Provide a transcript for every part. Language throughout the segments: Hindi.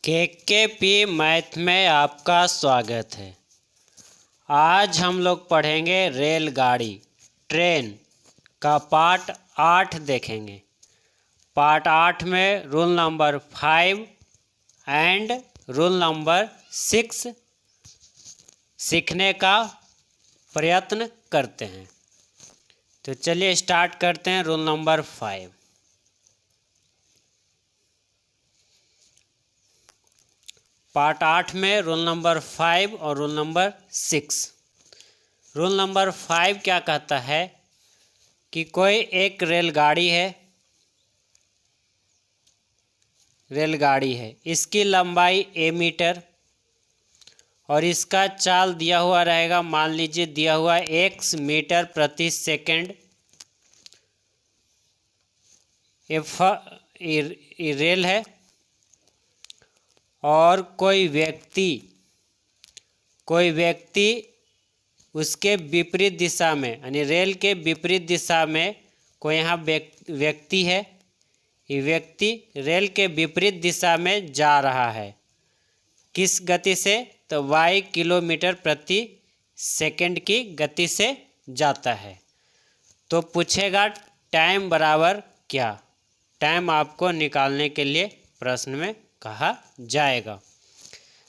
केकेपी मैथ में आपका स्वागत है। आज हम लोग पढ़ेंगे रेलगाड़ी ट्रेन का पार्ट 8 देखेंगे। पार्ट 8 में rule number 5 and rule number 6 सीखने का प्रयत्न करते हैं। तो चलिए स्टार्ट करते हैं। Rule number 5। पार्ट 8 में रूल नंबर 5 और रूल नंबर 6। रूल नंबर 5 क्या कहता है कि कोई एक रेलगाड़ी है, इसकी लंबाई a मीटर और इसका चाल दिया हुआ रहेगा, मान लीजिए दिया हुआ x मीटर प्रति सेकंड। ये रेल है और कोई व्यक्ति उसके विपरीत दिशा में, यानी रेल के विपरीत दिशा में कोई यहाँ व्यक्ति है। ये व्यक्ति रेल के विपरीत दिशा में जा रहा है। किस गति से? तो y किलोमीटर प्रति सेकंड की गति से जाता है। तो पूछेगा टाइम बराबर क्या। टाइम आपको निकालने के लिए प्रश्न में कहा जाएगा।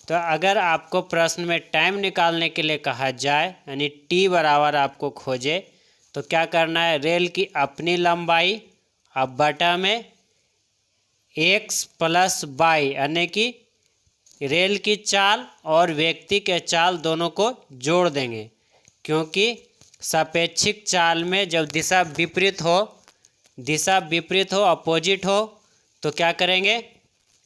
तो अगर आपको प्रश्न में टाइम निकालने के लिए कहा जाए, यानी t बराबर आपको खोजे, तो क्या करना है? रेल की अपनी लंबाई अब बटा में x प्लस y, यानी कि रेल की चाल और व्यक्ति के चाल दोनों को जोड़ देंगे। क्योंकि सापेक्षिक चाल में जब दिशा विपरीत हो, अपोजिट हो, तो क्या करेंगे?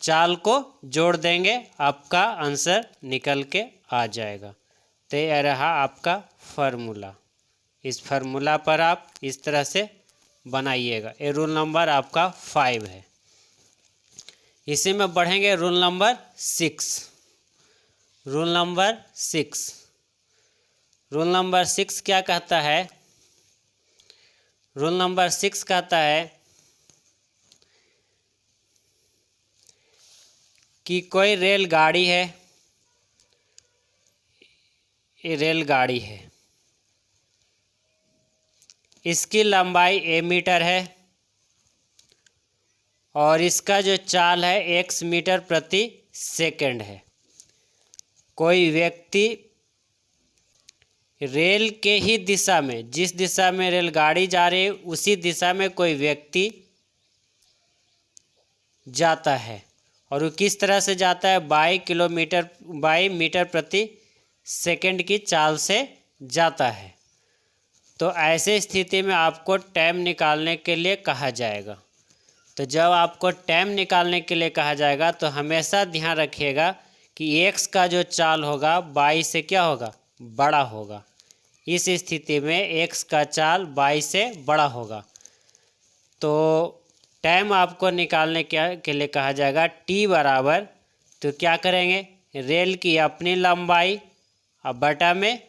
चाल को जोड़ देंगे, आपका आंसर निकल के आ जाएगा। तो यह रहा आपका फार्मूला। इस फार्मूला पर आप इस तरह से बनाइएगा। ये रूल नंबर आपका 5 है। इसी में बढ़ेंगे रूल नंबर 6। रूल नंबर 6 क्या कहता है? रूल नंबर 6 कहता है कि कोई रेलगाड़ी है, ये रेलगाड़ी है, इसकी लंबाई a मीटर है और इसका जो चाल है x मीटर प्रति सेकंड है। कोई व्यक्ति रेल के ही दिशा में, जिस दिशा में रेलगाड़ी जा रही है उसी दिशा में कोई व्यक्ति जाता है। और वो किस तरह से जाता है? बाई मीटर प्रति सेकंड की चाल से जाता है। तो ऐसे स्थिति में आपको टाइम निकालने के लिए कहा जाएगा। तो जब आपको टाइम निकालने के लिए कहा जाएगा तो हमेशा ध्यान रखिएगा कि x का जो चाल होगा y से क्या होगा? बड़ा होगा। इस स्थिति में x का चाल y से बड़ा होगा। तो टाइम आपको निकालने के लिए कहा जाएगा t बराबर, तो क्या करेंगे? रेल की अपनी लंबाई अब बटा में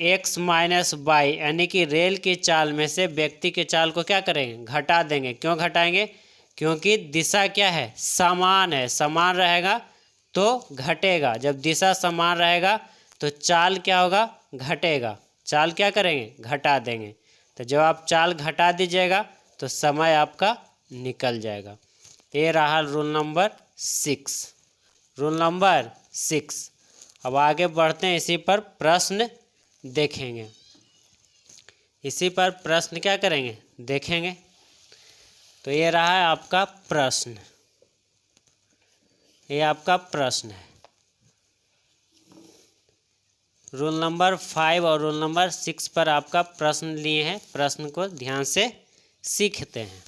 x माइनस y, यानी कि रेल की चाल में से व्यक्ति के चाल को क्या करेंगे? घटा देंगे। क्यों घटाएंगे? क्योंकि दिशा क्या है? समान है। समान रहेगा तो घटेगा। जब दिशा समान रहेगा तो चाल क्या होगा? घटेगा। चाल क्या करेंगे? घटा देंगे। तो जब आप चाल घटा दीजिएगा तो समय आपका निकल जाएगा। ये रहा रूल नंबर 6। अब आगे बढ़ते हैं। इसी पर प्रश्न देखेंगे। इसी पर प्रश्न क्या करेंगे? देखेंगे। तो ये रहा है आपका प्रश्न। ये आपका प्रश्न है। रूल नंबर 5 और रूल नंबर 6 पर आपका प्रश्न लिए हैं। प्रश्न को ध्यान से सीखते हैं।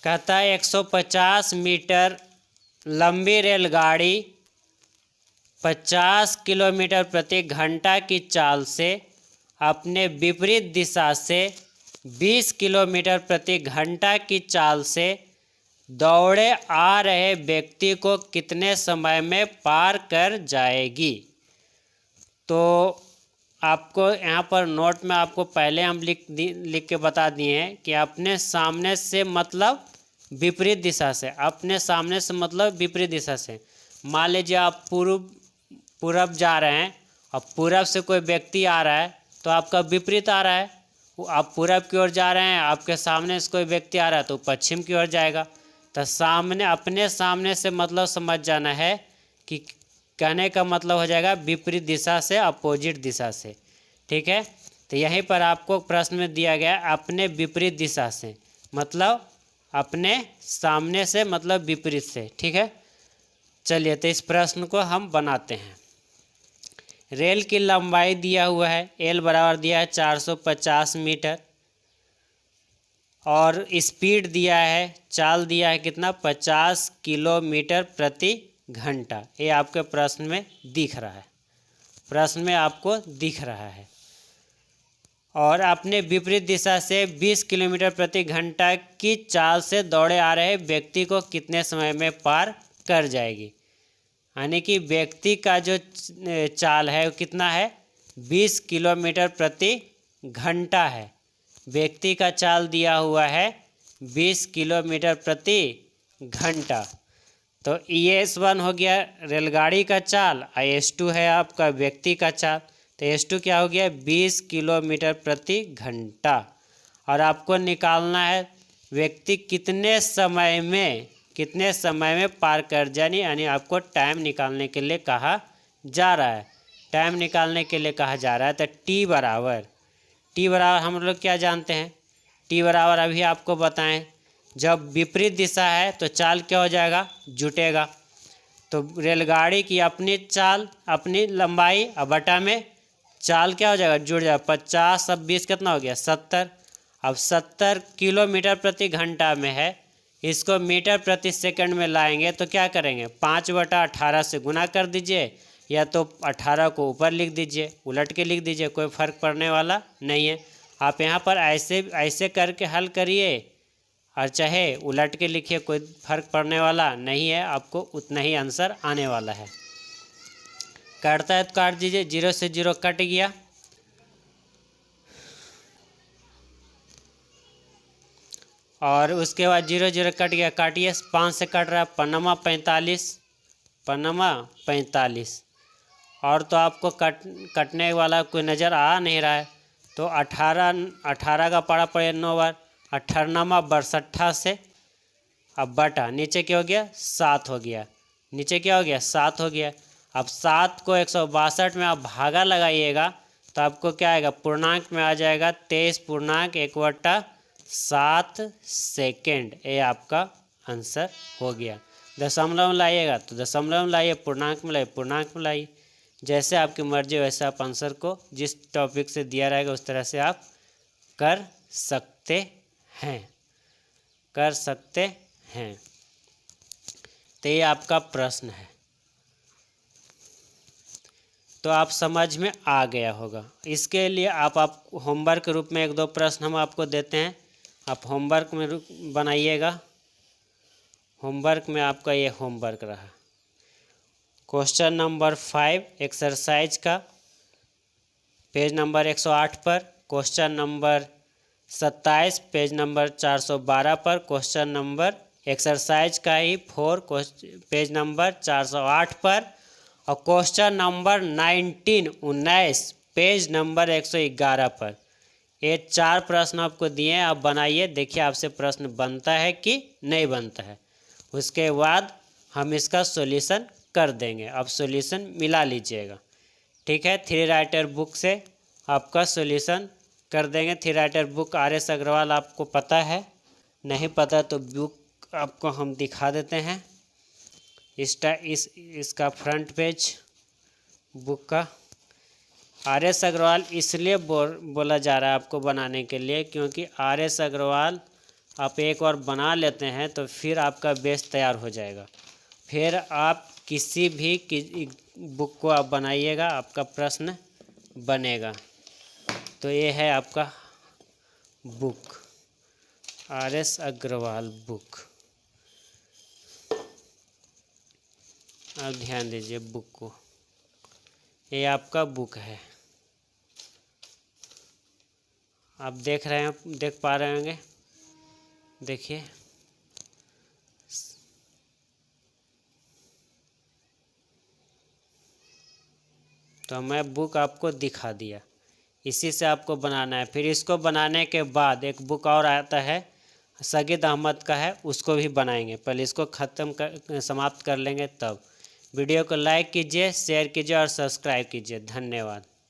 कहता है 150 मीटर लंबी रेलगाड़ी 50 किलोमीटर प्रति घंटा की चाल से अपने विपरीत दिशा से 20 किलोमीटर प्रति घंटा की चाल से दौड़े आ रहे व्यक्ति को कितने समय में पार कर जाएगी? तो आपको यहाँ पर नोट में आपको पहले हम लिख के बता दिए हैं कि अपने सामने से मतलब विपरीत दिशा से, अपने सामने से मतलब विपरीत दिशा से। मान लीजिए आप पूरब जा रहे हैं और पूरब से कोई व्यक्ति आ रहा है तो आपका विपरीत आ रहा है। आप पूरब की ओर जा रहे हैं, आपके सामने से कोई व्यक्ति आ रहा है तो पश्चिम की ओर जाएगा। तो सामने, अपने सामने से मतलब समझ जाना है कि कहने का मतलब हो जाएगा विपरीत दिशा से, अपोजिट दिशा से। ठीक है, तो यहीं पर आपको प्रश्न में दिया गया अपने विपरीत दिशा से, मतलब अपने सामने से मतलब विपरीत से। ठीक है, चलिए तो इस प्रश्न को हम बनाते हैं। रेल की लंबाई दिया हुआ है, एल बराबर दिया है 450 मीटर, और स्पीड दिया है, चाल दिया है कितना, 50 किलोमीटर प्रति घंटा। ये आपके प्रश्न में दिख रहा है, प्रश्न में आपको दिख रहा है। और अपने विपरीत दिशा से 20 किलोमीटर प्रति घंटा की चाल से दौड़े आ रहे व्यक्ति को कितने समय में पार कर जाएगी। यानी कि व्यक्ति का जो चाल है वो कितना है, 20 किलोमीटर प्रति घंटा है। व्यक्ति का चाल दिया हुआ है 20 किलोमीटर प्रति घंटा। तो ES1 हो गया रेलगाड़ी का चाल, S2 है आपका व्यक्ति का चाल। तो S2 क्या हो गया, 20 किलोमीटर प्रति घंटा। और आपको निकालना है व्यक्ति कितने समय में पार कर जाए, यानी आपको टाइम निकालने के लिए कहा जा रहा है। टाइम निकालने के लिए कहा जा रहा है। तो टी बराबर हम लोग क्या जानते हैं, टी बराबर अभी आपको बताएं, जब विपरीत दिशा है तो चाल क्या हो जाएगा, जुटेगा। तो रेलगाड़ी की अपनी चाल, अपनी लंबाई और बटा में चाल क्या हो जाएगा, जुड़ जाएगा। 50 अब 20 कितना हो गया, 70। अब 70 किलोमीटर प्रति घंटा में है, इसको मीटर प्रति सेकंड में लाएंगे तो क्या करेंगे, 5/18 से गुना कर दीजिए, या तो 18 को ऊपर लिख दीजिए, उलट के लिख दीजिए, कोई फ़र्क पड़ने वाला नहीं है। आप यहाँ पर ऐसे करके हल करिए और चाहे उलट के लिखिए, कोई फ़र्क पड़ने वाला नहीं है, आपको उतना ही आंसर आने वाला है। काटता है तो काट दीजिए, 0 से 0 कट गया। और उसके बाद 0 0 कट गया, काटिए, 5 से कट रहा है, पन्नमा 45। और तो आपको कटने वाला कोई नज़र आ नहीं रहा है। तो 18 का पारा पड़े 9 बार, 18 62 से अब बटा नीचे क्या हो गया, 7 हो गया, नीचे क्या हो गया, 7 हो गया। अब 7 को 162 में आप भागा लगाइएगा तो आपको क्या आएगा, पूर्णांक में आ जाएगा 23.1/7 सेकेंड। ये आपका आंसर हो गया। दशमलव में लाइएगा तो दशमलव में लाइए, पूर्णांक में लाइए पूर्णांक में लाइए, जैसे आपकी मर्जी वैसे आप आंसर को जिस टॉपिक से दिया रहेगा उस तरह से आप कर सकते हैं। तो ये आपका प्रश्न है, तो आप समझ में आ गया होगा। इसके लिए आप होमवर्क के रूप में 1-2 प्रश्न हम आपको देते हैं, आप होमवर्क में बनाइएगा। होमवर्क में आपका ये होमवर्क रहा, क्वेश्चन नंबर 5 एक्सरसाइज का, पेज नंबर 108 पर, क्वेश्चन नंबर 27 पेज नंबर 412 पर, क्वेश्चन नंबर एक्सरसाइज का ही 4 पेज नंबर 408 पर, और क्वेश्चन नंबर 19 पेज नंबर 111 पर। ये 4 प्रश्न आपको दिए हैं, आप बनाइए, देखिए आपसे प्रश्न बनता है कि नहीं बनता है। उसके बाद हम इसका सॉल्यूशन कर देंगे, आप सॉल्यूशन मिला लीजिएगा। ठीक है, 3 राइटर बुक से आपका सॉल्यूशन कर देंगे। 3 राइटर बुक RS अग्रवाल आपको पता है, नहीं पता तो बुक आपको हम दिखा देते हैं। इसका फ्रंट पेज बुक का RS अग्रवाल इसलिए बोला जा रहा है आपको बनाने के लिए, क्योंकि RS अग्रवाल आप एक बार बना लेते हैं तो फिर आपका बेस तैयार हो जाएगा। फिर आप किसी भी बुक को आप बनाइएगा, आपका प्रश्न बनेगा। तो ये है आपका बुक, RS अग्रवाल बुक। आप ध्यान दीजिए बुक को, ये आपका बुक है, आप देख रहे हैं, देख पा रहे होंगे, देखिए तो मैं बुक आपको दिखा दिया, इसी से आपको बनाना है। फिर इसको बनाने के बाद एक बुक और आता है सगीद अहमद का है, उसको भी बनाएंगे। पहले इसको समाप्त कर लेंगे तब। वीडियो को लाइक कीजिए, शेयर कीजिए और सब्सक्राइब कीजिए। धन्यवाद।